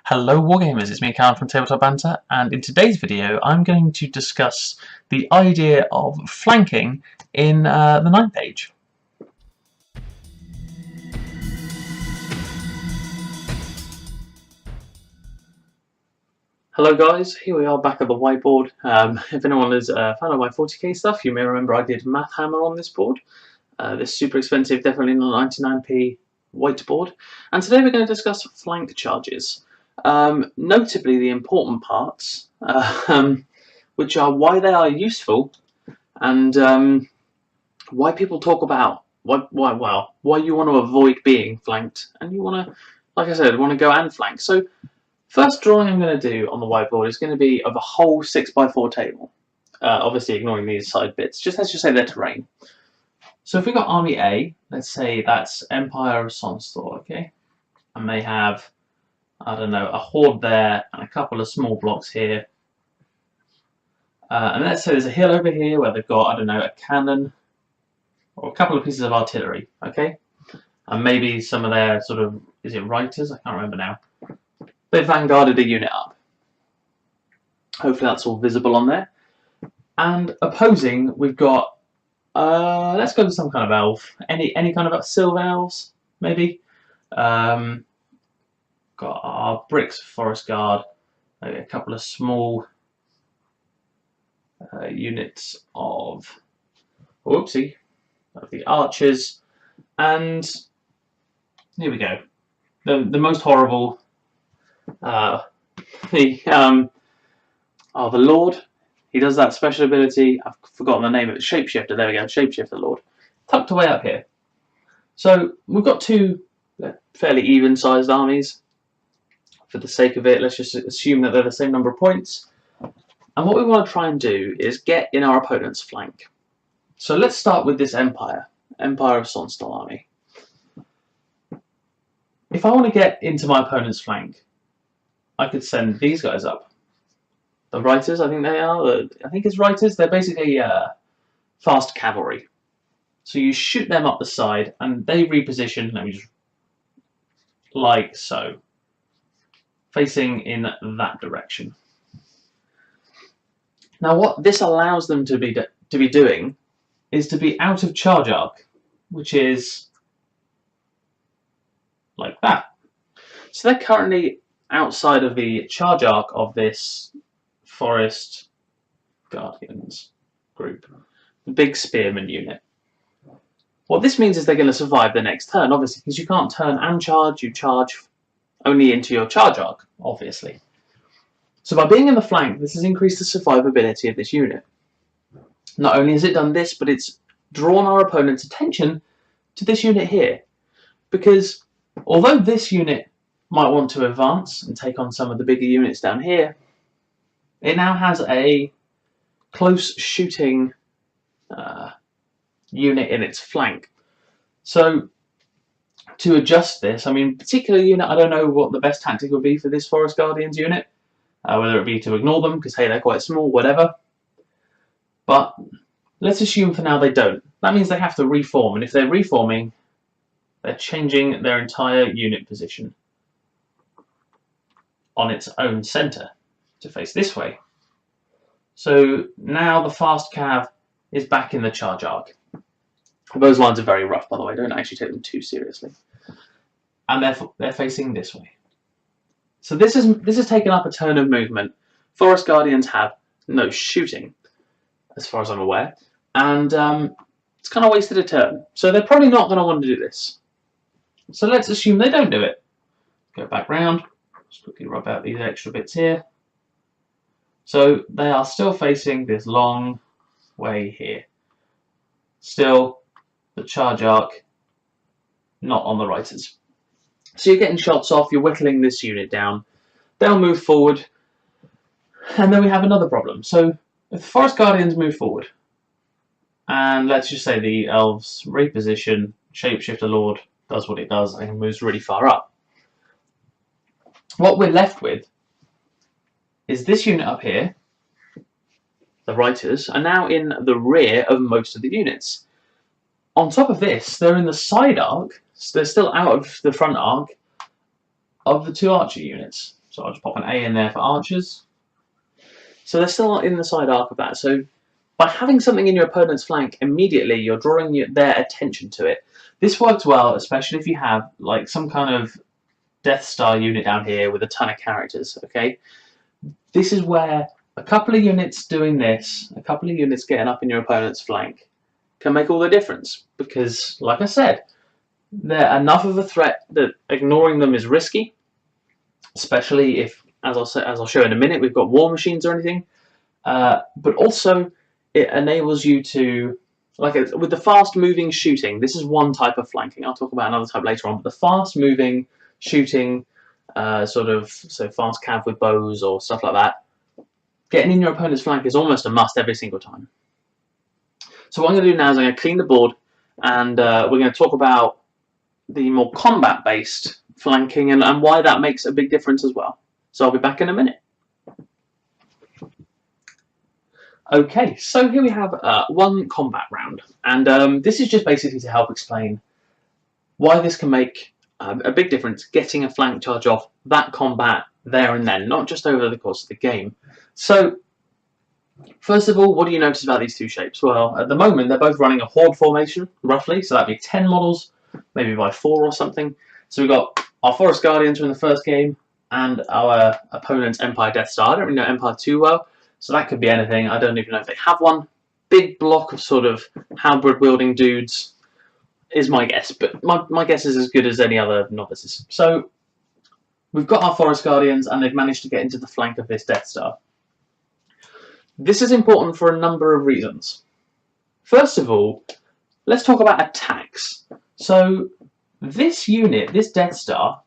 Hello Wargamers, it's me Callum from TableTopBanter, and in today's video I'm going to discuss the idea of flanking in the ninth age. Hello guys, here we are back at the whiteboard. If anyone is a fan of my 40k stuff, you may remember I did Math Hammer on this board. This super expensive, definitely not 99p whiteboard. And today we're going to discuss flank charges. Notably the important parts, which are why they are useful and why people talk about why you want to avoid being flanked and you want to, like I said, want to go and flank. So first drawing I'm going to do on the whiteboard is going to be of a whole 6x4 table, obviously ignoring these side bits. Let's just say they're terrain. So if we got Army A, let's say that's Empire of Sonstor, okay, and they have, I don't know, a horde there and a couple of small blocks here. And let's say there's a hill over here where they've got, I don't know, a cannon or a couple of pieces of artillery, okay? And maybe some of their sort of, is it Reiters? I can't remember now. They've vanguarded a unit up. Hopefully that's all visible on there. And opposing, we've got, let's go with some kind of elf. Any kind of Sylvan elves, maybe. Got our Bricks Forest Guard, maybe a couple of small units of, whoopsie, of the archers, and here we go. The most horrible, the Lord. He does that special ability. I've forgotten the name of it. Shapeshifter. There we go. Shapeshifter Lord, tucked away up here. So we've got two fairly even-sized armies. For the sake of it, let's just assume that they're the same number of points. And what we want to try and do is get in our opponent's flank. So let's start with this Empire of Sonstor army. If I want to get into my opponent's flank, I could send these guys up. The Reiters, I think they are. I think it's Reiters. They're basically fast cavalry. So you shoot them up the side, and they reposition. Let me just, like so, facing in that direction. Now, what this allows them to be doing is to be out of charge arc, which is like that. So they're currently outside of the charge arc of this Forest Guardians group, the big spearman unit. What this means is they're going to survive the next turn, obviously, because you can't turn and charge. You charge only into your charge arc, obviously. So by being in the flank, this has increased the survivability of this unit. Not only has it done this, but it's drawn our opponent's attention to this unit here. Because although this unit might want to advance and take on some of the bigger units down here, it now has a close shooting unit in its flank. So to adjust this, I mean, particular unit, I don't know what the best tactic would be for this Forest Guardians unit. Whether it be to ignore them, because hey, they're quite small, whatever. But let's assume for now they don't. That means they have to reform, and if they're reforming, they're changing their entire unit position on its own centre to face this way. So now the fast cav is back in the charge arc. Those lines are very rough, by the way. Don't actually take them too seriously. And they're facing this way. So this has taken up a turn of movement. Forest Guardians have no shooting, as far as I'm aware, and it's kind of wasted a turn. So they're probably not going to want to do this. So let's assume they don't do it. Go back round. Just quickly rub out these extra bits here. So they are still facing this long way here. Still, the charge arc not on the Reiters. So you're getting shots off, you're whittling this unit down, they'll move forward, and then we have another problem. So if the Forest Guardians move forward, and let's just say the elves reposition, Shapeshifter Lord does what it does and moves really far up, what we're left with is this unit up here, the Reiters, are now in the rear of most of the units. On top of this, they're in the side arc, so they're still out of the front arc of the two archer units. So I'll just pop an A in there for archers. So they're still in the side arc of that. So by having something in your opponent's flank, immediately you're drawing their attention to it. This works well, especially if you have like some kind of Death Star unit down here with a ton of characters, okay? This is where a couple of units doing this, a couple of units getting up in your opponent's flank, can make all the difference. Because, like I said, they're enough of a threat that ignoring them is risky, especially if, as I'll show in a minute, we've got war machines or anything. But also, it enables you to, with the fast-moving shooting, this is one type of flanking. I'll talk about another type later on. But the fast-moving shooting, so fast cav with bows or stuff like that, getting in your opponent's flank is almost a must every single time. So what I'm going to do now is I'm going to clean the board, and we're going to talk about the more combat-based flanking and why that makes a big difference as well. So I'll be back in a minute. Okay, so here we have one combat round, and this is just basically to help explain why this can make a big difference getting a flank charge off that combat there and then, not just over the course of the game. So, first of all, what do you notice about these two shapes? Well, at the moment, they're both running a horde formation, roughly, so that'd be 10 models, maybe by 4 or something. So we've got our Forest Guardians from the first game, and our opponent's Empire Death Star. I don't really know Empire too well, so that could be anything. I don't even know if they have one. Big block of sort of halberd-wielding dudes is my guess, but my guess is as good as any other novices. So we've got our Forest Guardians, and they've managed to get into the flank of this Death Star. This is important for a number of reasons. First of all, let's talk about attacks. So this unit, this Death Star,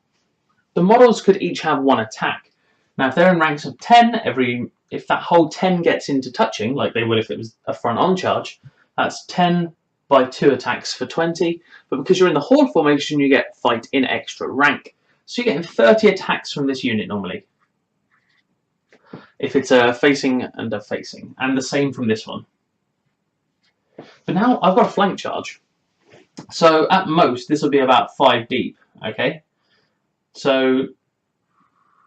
the models could each have 1 attack. Now if they're in ranks of 10, if that whole 10 gets into touching, like they would if it was a front-on charge, that's 10 by 2 attacks for 20. But because you're in the horde formation, you get fight in extra rank. So you're getting 30 attacks from this unit normally, if it's a facing and a facing, and the same from this one. But now I've got a flank charge, so at most this will be about 5 deep, okay? So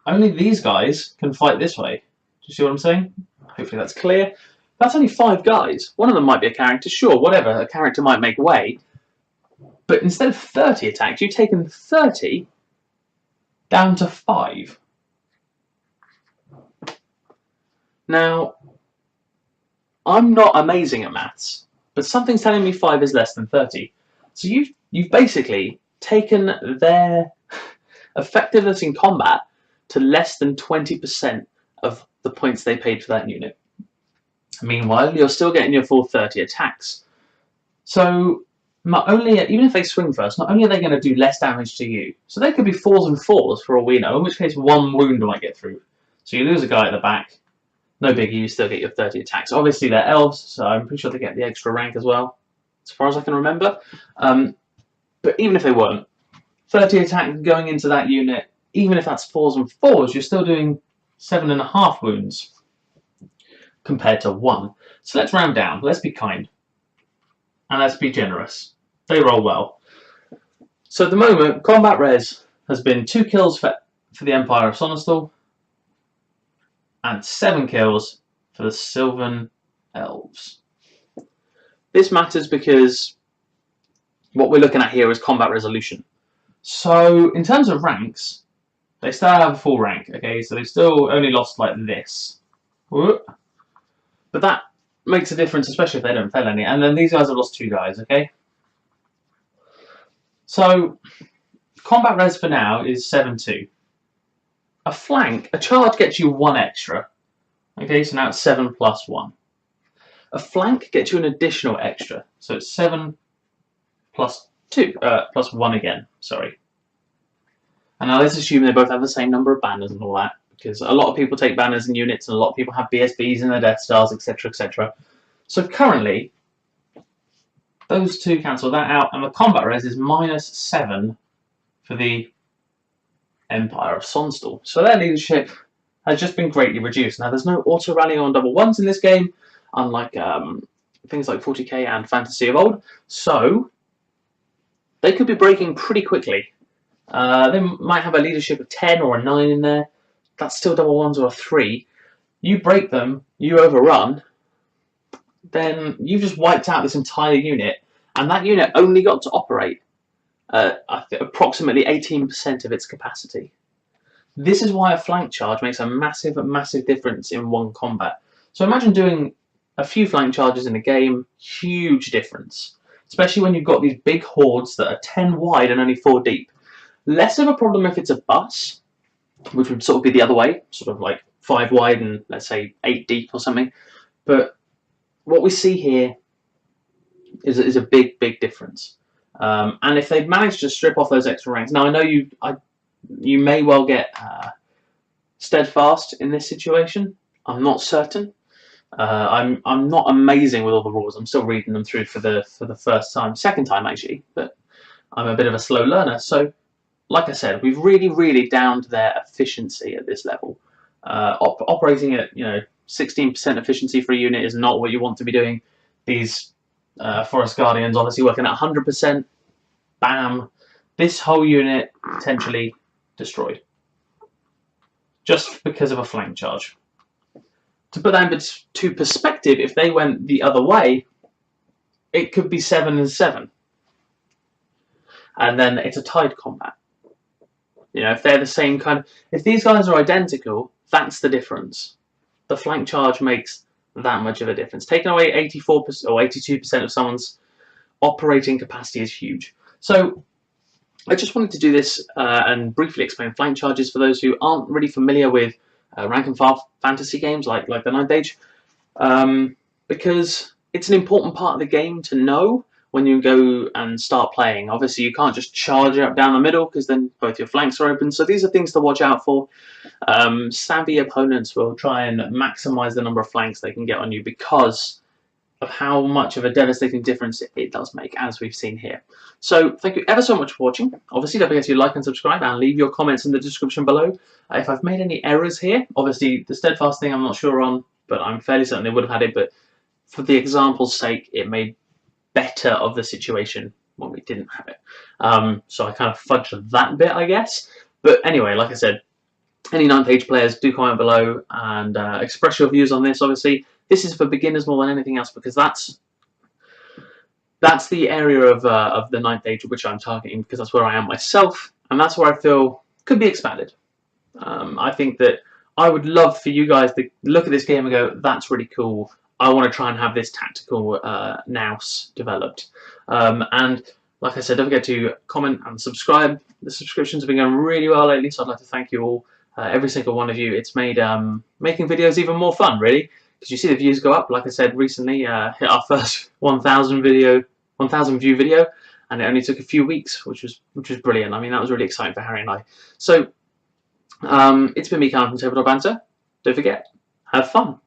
only these guys can fight this way. Do you see what I'm saying? Hopefully that's clear. That's only 5 guys. One of them might be a character, sure, whatever, a character might make way, but instead of 30 attacks, you've taken 30 down to 5. Now, I'm not amazing at maths, but something's telling me 5 is less than 30. So you've basically taken their effectiveness in combat to less than 20% of the points they paid for that unit. Meanwhile, you're still getting your full 30 attacks. So not only, even if they swing first, not only are they going to do less damage to you, so they could be 4s and 4s for all we know, in which case 1 wound might get through. So you lose a guy at the back. No biggie, you still get your 30 attacks. Obviously, they're elves, so I'm pretty sure they get the extra rank as well, as far as I can remember. But even if they weren't, 30 attacks going into that unit, even if that's 4s and 4s, you're still doing 7.5 wounds compared to 1. So let's round down. Let's be kind. And let's be generous. They roll well. So at the moment, combat res has been 2 kills for the Empire of Sonostal, and 7 kills for the Sylvan Elves. This matters because what we're looking at here is combat resolution. So in terms of ranks, they still have a full rank, okay? So they still only lost like this. But that makes a difference, especially if they don't fail any. And then these guys have lost 2 guys, okay? So combat res for now is 7-2. A flank, a charge gets you 1 extra. Okay, so now it's 7 plus 1. A flank gets you an additional extra. So it's 7 plus 2, plus 1 again, sorry. And now let's assume they both have the same number of banners and all that, because a lot of people take banners in units and a lot of people have BSBs in their Death Stars, etc, etc. So currently, those 2 cancel that out, and the combat res is -7 for the Empire of Sonstal. So their leadership has just been greatly reduced. Now there's no auto rallying on double 1s in this game, unlike things like 40k and Fantasy of old. So they could be breaking pretty quickly. They might have a leadership of 10 or a 9 in there. that's still double ones or a 3. You break them, you overrun, then you've just wiped out this entire unit, and that unit only got to operate approximately 18% of its capacity. This is why a flank charge makes a massive, massive difference in one combat. So imagine doing a few flank charges in a game, huge difference. Especially when you've got these big hordes that are 10 wide and only 4 deep. Less of a problem if it's a bus, which would sort of be the other way, sort of like 5 wide and let's say 8 deep or something. But what we see here is a big, big difference. And if they've managed to strip off those extra ranks, now I know you may well get steadfast in this situation. I'm not certain. I'm not amazing with all the rules. I'm still reading them through for the first time, second time actually, but I'm a bit of a slow learner. So, like I said, we've really downed their efficiency at this level. Operating at 16% efficiency for a unit is not what you want to be doing. These Forest Guardians obviously working at 100%. Bam! This whole unit potentially destroyed just because of a flank charge. To put that into perspective, if they went the other way, it could be 7 and 7, and then it's a tied combat. If they're the same if these guys are identical, that's the difference. The flank charge makes that much of a difference. Taking away 84% or 82% of someone's operating capacity is huge. So I just wanted to do this and briefly explain flank charges for those who aren't really familiar with rank and file fantasy games like the 9th Age, because it's an important part of the game to know when you go and start playing. Obviously, you can't just charge up down the middle because then both your flanks are open. So these are things to watch out for. Savvy opponents will try and maximize the number of flanks they can get on you because of how much of a devastating difference it does make, as we've seen here. So thank you ever so much for watching. Obviously, don't forget to like and subscribe and leave your comments in the description below. If I've made any errors here, obviously the steadfast thing I'm not sure on, but I'm fairly certain they would have had it. But for the example's sake, it made better of the situation when we didn't have it. So I kind of fudged that bit, I guess. But anyway, like I said, any 9th Age players, do comment below and express your views on this. Obviously, this is for beginners more than anything else because that's the area of the 9th Age which I'm targeting, because that's where I am myself, and that's where I feel could be expanded. I think that I would love for you guys to look at this game and go, that's really cool. I want to try and have this tactical nous developed. And like I said, don't forget to comment and subscribe. The subscriptions have been going really well lately, so I'd like to thank you all, every single one of you. It's made making videos even more fun, really, because you see the views go up. Like I said, recently hit our first 1,000 view video, and it only took a few weeks, which was brilliant. I mean, that was really exciting for Harry and I. So it's been me, Callum, from TableTopBanter. Don't forget, have fun.